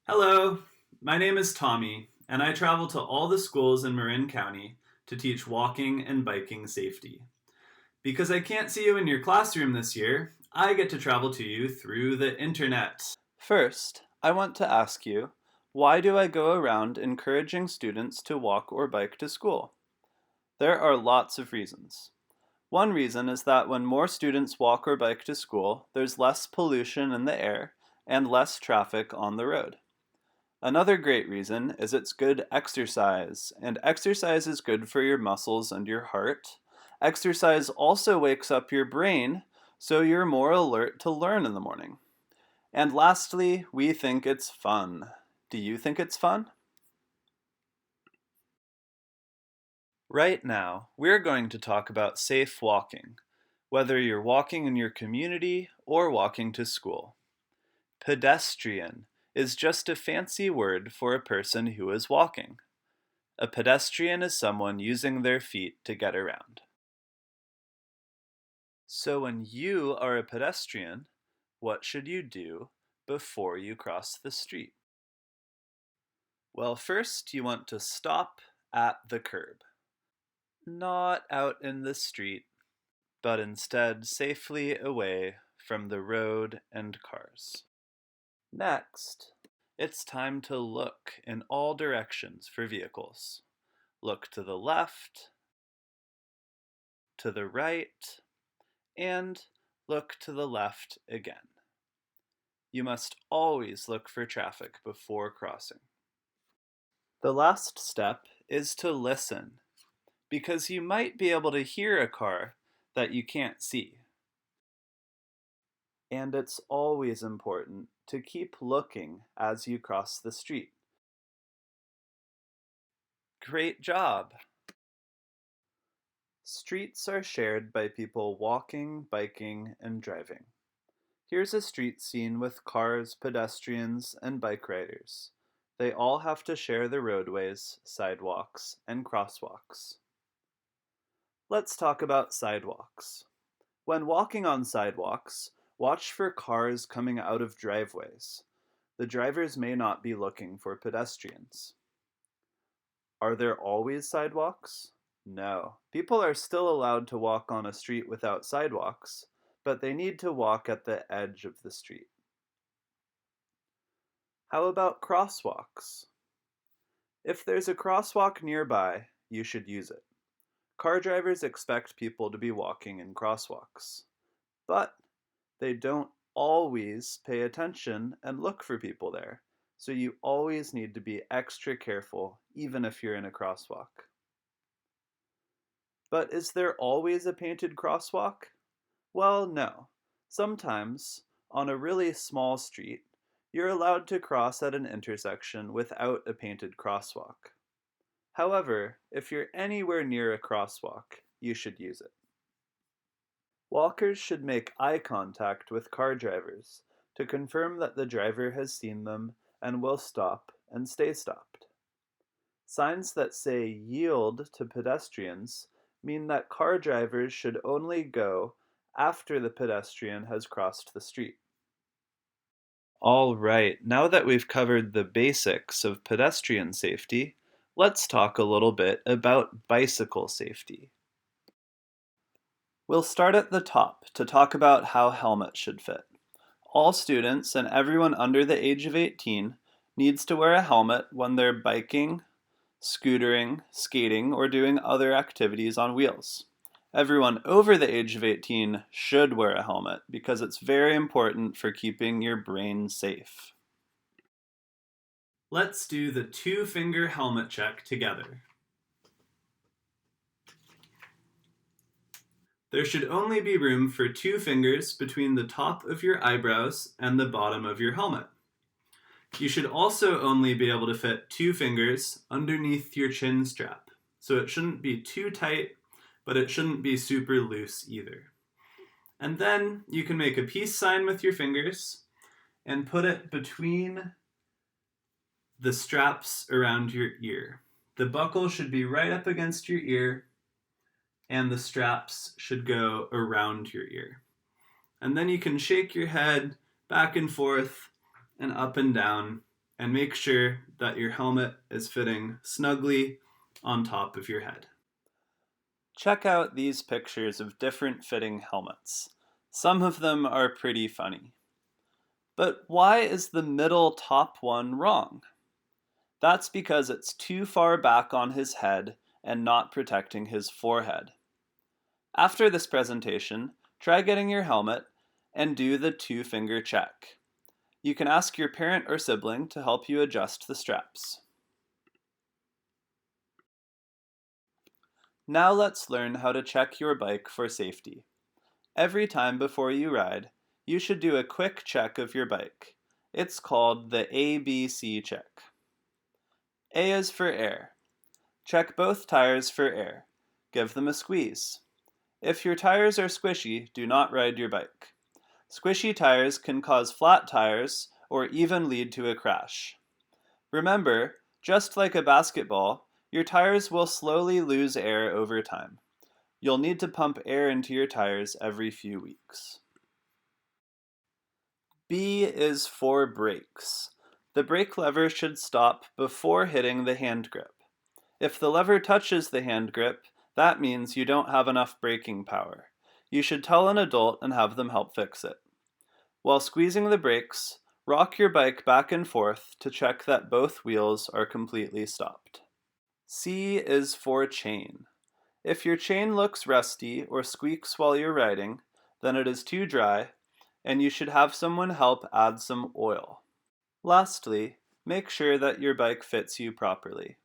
Hello, my name is Tommy, and I travel to all the schools in Marin County to teach walking and biking safety. Because I can't see you in your classroom this year, I get to travel to you through the internet. First, I want to ask you, why do I go around encouraging students to walk or bike to school? There are lots of reasons. One reason is that when more students walk or bike to school, there's less pollution in the air and less traffic on the road. Another great reason is it's good exercise, and exercise is good for your muscles and your heart. Exercise also wakes up your brain, so you're more alert to learn in the morning. And lastly, we think it's fun. Do you think it's fun? Right now, we're going to talk about safe walking, whether you're walking in your community or walking to school. Pedestrian is just a fancy word for a person who is walking. A pedestrian is someone using their feet to get around. So when you are a pedestrian, what should you do before you cross the street? Well, first you want to stop at the curb. Not out in the street, but instead safely away from the road and cars. Next, it's time to look in all directions for vehicles. Look to the left, to the right, and look to the left again. You must always look for traffic before crossing. The last step is to listen, because you might be able to hear a car that you can't see. And it's always important to keep looking as you cross the street. Great job! Streets are shared by people walking, biking, and driving. Here's a street scene with cars, pedestrians, and bike riders. They all have to share the roadways, sidewalks, and crosswalks. Let's talk about sidewalks. When walking on sidewalks, watch for cars coming out of driveways. The drivers may not be looking for pedestrians. Are there always sidewalks? No. People are still allowed to walk on a street without sidewalks, but they need to walk at the edge of the street. How about crosswalks? If there's a crosswalk nearby, you should use it. Car drivers expect people to be walking in crosswalks, but they don't always pay attention and look for people there, so you always need to be extra careful even if you're in a crosswalk. But is there always a painted crosswalk? Well, no. Sometimes, on a really small street, you're allowed to cross at an intersection without a painted crosswalk. However, if you're anywhere near a crosswalk, you should use it. Walkers should make eye contact with car drivers to confirm that the driver has seen them and will stop and stay stopped. Signs that say yield to pedestrians mean that car drivers should only go after the pedestrian has crossed the street. All right, now that we've covered the basics of pedestrian safety, let's talk a little bit about bicycle safety. We'll start at the top to talk about how helmets should fit. All students and everyone under the age of 18 needs to wear a helmet when they're biking, scootering, skating, or doing other activities on wheels. Everyone over the age of 18 should wear a helmet because it's very important for keeping your brain safe. Let's do the two-finger helmet check together. There should only be room for two fingers between the top of your eyebrows and the bottom of your helmet. You should also only be able to fit two fingers underneath your chin strap, so it shouldn't be too tight, but it shouldn't be super loose either. And then you can make a peace sign with your fingers and put it between the straps around your ear. The buckle should be right up against your ear, and the straps should go around your ear. And then you can shake your head back and forth and up and down and make sure that your helmet is fitting snugly on top of your head. Check out these pictures of different fitting helmets. Some of them are pretty funny. But why is the middle top one wrong? That's because it's too far back on his head and not protecting his forehead. After this presentation, try getting your helmet and do the 2-finger check. You can ask your parent or sibling to help you adjust the straps. Now let's learn how to check your bike for safety. Every time before you ride, you should do a quick check of your bike. It's called the ABC check. A is for air. Check both tires for air. Give them a squeeze. If your tires are squishy, do not ride your bike. Squishy tires can cause flat tires or even lead to a crash. Remember, just like a basketball, your tires will slowly lose air over time. You'll need to pump air into your tires every few weeks. B is for brakes. The brake lever should stop before hitting the hand grip. If the lever touches the hand grip, that means you don't have enough braking power. You should tell an adult and have them help fix it. While squeezing the brakes, rock your bike back and forth to check that both wheels are completely stopped. C is for chain. If your chain looks rusty or squeaks while you're riding, then it is too dry, and you should have someone help add some oil. Lastly, make sure that your bike fits you properly.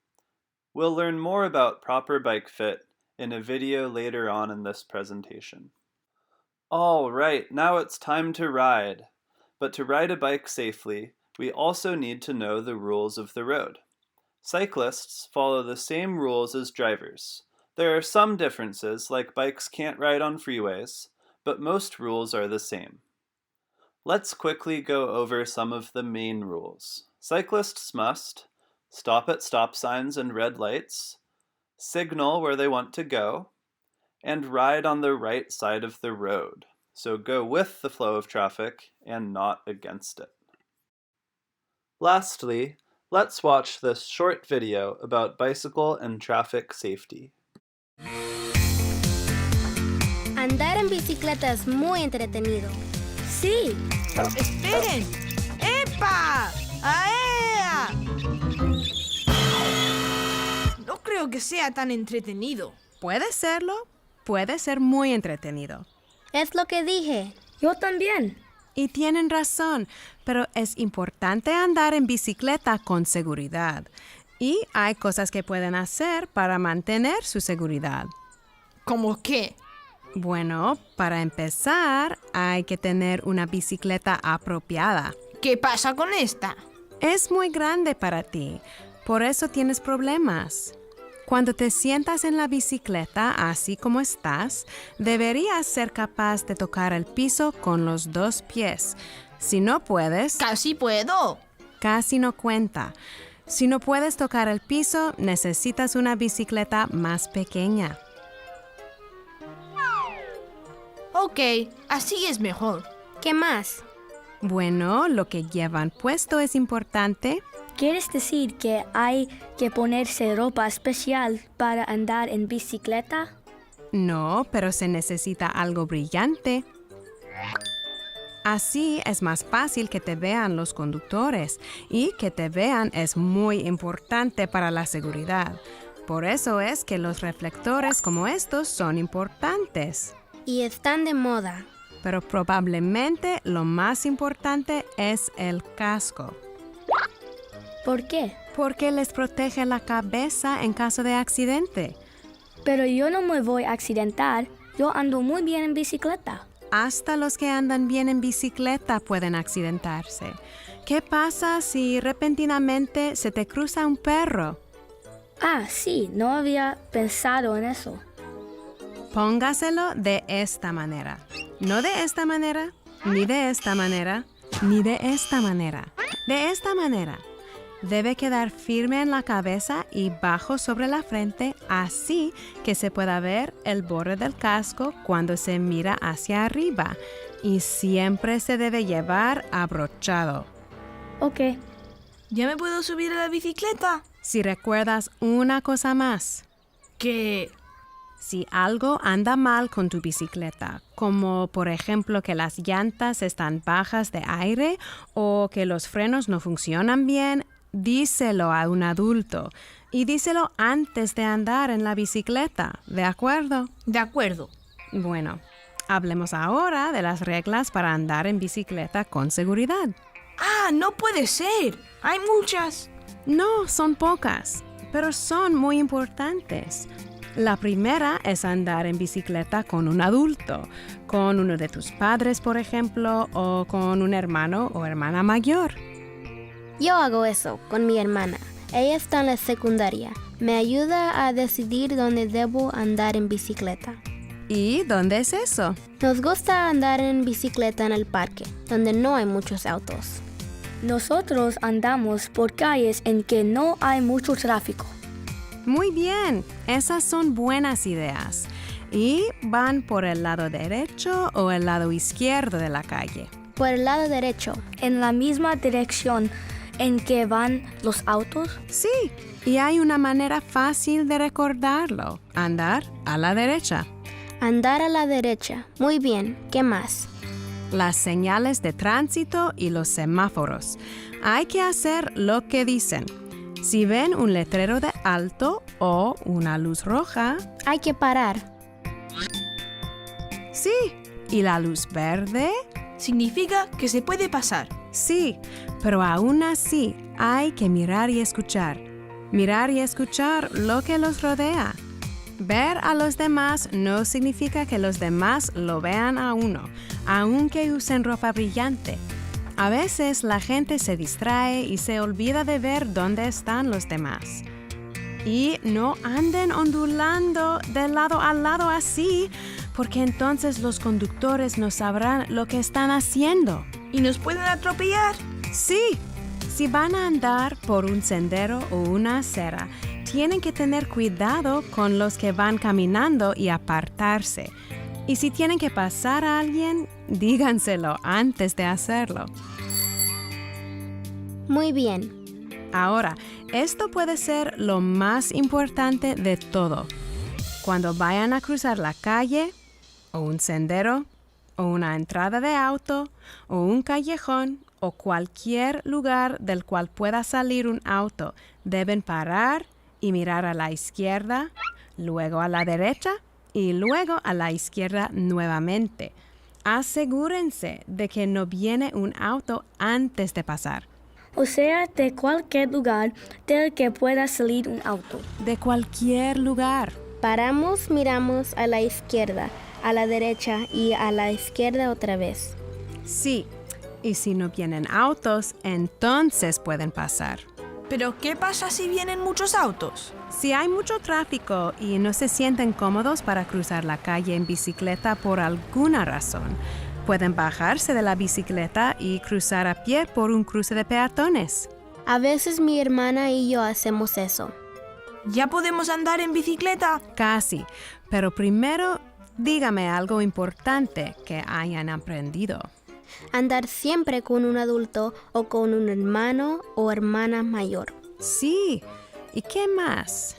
We'll learn more about proper bike fit in a video later on in this presentation. All right, now it's time to ride. But to ride a bike safely, we also need to know the rules of the road. Cyclists follow the same rules as drivers. There are some differences, like bikes can't ride on freeways, but most rules are the same. Let's quickly go over some of the main rules. Cyclists must stop at stop signs and red lights, signal where they want to go, and ride on the right side of the road. So go with the flow of traffic and not against it. Lastly, let's watch this short video about bicycle and traffic safety. Andar en bicicleta es muy entretenido. Sí. ¡Esperen! ¡Epa! ¡Aea! No creo que sea tan entretenido. Puede serlo, puede ser muy entretenido. Es lo que dije. Yo también. Y tienen razón, pero es importante andar en bicicleta con seguridad. Y hay cosas que pueden hacer para mantener su seguridad. ¿Cómo qué? Bueno, para empezar, hay que tener una bicicleta apropiada. ¿Qué pasa con esta? Es muy grande para ti, por eso tienes problemas. Cuando te sientas en la bicicleta así como estás, deberías ser capaz de tocar el piso con los 2 pies. Si no puedes... ¡Casi puedo! Casi no cuenta. Si no puedes tocar el piso, necesitas una bicicleta más pequeña. Ok, así es mejor. ¿Qué más? Bueno, lo que llevan puesto es importante. ¿Quieres decir que hay que ponerse ropa especial para andar en bicicleta? No, pero se necesita algo brillante. Así es más fácil que te vean los conductores, y que te vean es muy importante para la seguridad. Por eso es que los reflectores como estos son importantes. Y están de moda. Pero probablemente lo más importante es el casco. ¿Por qué? Porque les protege la cabeza en caso de accidente. Pero yo no me voy a accidentar. Yo ando muy bien en bicicleta. Hasta los que andan bien en bicicleta pueden accidentarse. ¿Qué pasa si repentinamente se te cruza un perro? Ah, sí, no había pensado en eso. Póngaselo de esta manera. No de esta manera, ni de esta manera, ni de esta manera. De esta manera. Debe quedar firme en la cabeza y bajo sobre la frente, así que se pueda ver el borde del casco cuando se mira hacia arriba. Y siempre se debe llevar abrochado. Ok. ¿Ya me puedo subir a la bicicleta? Si recuerdas una cosa más, Que... si algo anda mal con tu bicicleta, como por ejemplo que las llantas están bajas de aire o que los frenos no funcionan bien, díselo a un adulto y díselo antes de andar en la bicicleta, ¿de acuerdo? De acuerdo. Bueno, hablemos ahora de las reglas para andar en bicicleta con seguridad. ¡Ah, no puede ser! ¡Hay muchas! No, son pocas, pero son muy importantes. La primera es andar en bicicleta con un adulto, con uno de tus padres, por ejemplo, o con un hermano o hermana mayor. Yo hago eso con mi hermana. Ella está en la secundaria. Me ayuda a decidir dónde debo andar en bicicleta. ¿Y dónde es eso? Nos gusta andar en bicicleta en el parque, donde no hay muchos autos. Nosotros andamos por calles en que no hay mucho tráfico. Muy bien, esas son buenas ideas. ¿Y van por el lado derecho o el lado izquierdo de la calle? Por el lado derecho, en la misma dirección en que van los autos. Sí, y hay una manera fácil de recordarlo. Andar a la derecha. Andar a la derecha. Muy bien, ¿qué más? Las señales de tránsito y los semáforos. Hay que hacer lo que dicen. Si ven un letrero de alto o una luz roja, Hay que parar. sí. ¿Y la luz verde? Significa que se puede pasar. Sí, pero aún así hay que mirar y escuchar. Mirar y escuchar lo que los rodea. Ver a los demás no significa que los demás lo vean a uno, aunque usen ropa brillante. A veces la gente se distrae y se olvida de ver dónde están los demás. Y no anden ondulando de lado a lado así, porque entonces los conductores no sabrán lo que están haciendo. ¿Y nos pueden atropellar? Sí, si van a andar por un sendero o una acera, tienen que tener cuidado con los que van caminando y apartarse. Y si tienen que pasar a alguien, díganselo antes de hacerlo. Muy bien. Ahora, esto puede ser lo más importante de todo. Cuando vayan a cruzar la calle, o un sendero, o una entrada de auto, o un callejón, o cualquier lugar del cual pueda salir un auto, deben parar y mirar a la izquierda, luego a la derecha y luego a la izquierda nuevamente. Asegúrense de que no viene un auto antes de pasar. O sea, de cualquier lugar del que pueda salir un auto. De cualquier lugar. Paramos, miramos a la izquierda, a la derecha y a la izquierda otra vez. Sí, y si no vienen autos, entonces pueden pasar. ¿Pero qué pasa si vienen muchos autos? Si hay mucho tráfico y no se sienten cómodos para cruzar la calle en bicicleta por alguna razón, pueden bajarse de la bicicleta y cruzar a pie por un cruce de peatones. A veces mi hermana y yo hacemos eso. ¿Ya podemos andar en bicicleta? Casi, pero primero dígame algo importante que hayan aprendido. Andar siempre con un adulto o con un hermano o hermana mayor. Sí, ¿y qué más?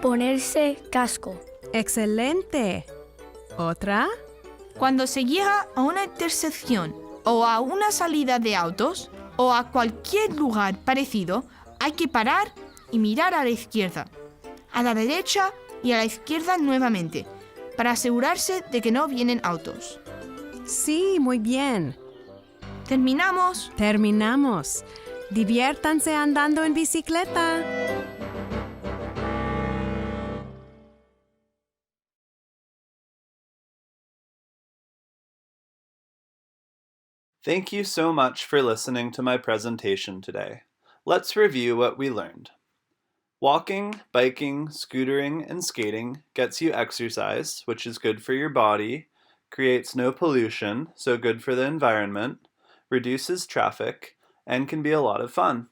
Ponerse casco. ¡Excelente! ¿Otra? Cuando se llega a una intersección o a una salida de autos o a cualquier lugar parecido, hay que parar y mirar a la izquierda, a la derecha y a la izquierda nuevamente, para asegurarse de que no vienen autos. Sí, muy bien. ¿Terminamos? Terminamos. Diviértanse andando en bicicleta. Thank you so much for listening to my presentation today. Let's review what we learned. Walking, biking, scootering, and skating gets you exercise, which is good for your body, creates no pollution, so good for the environment, reduces traffic, and can be a lot of fun.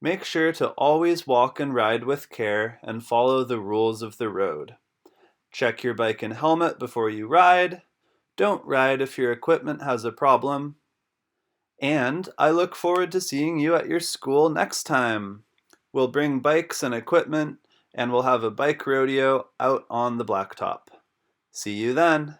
Make sure to always walk and ride with care and follow the rules of the road. Check your bike and helmet before you ride. Don't ride if your equipment has a problem. And I look forward to seeing you at your school next time. We'll bring bikes and equipment, and we'll have a bike rodeo out on the blacktop. See you then.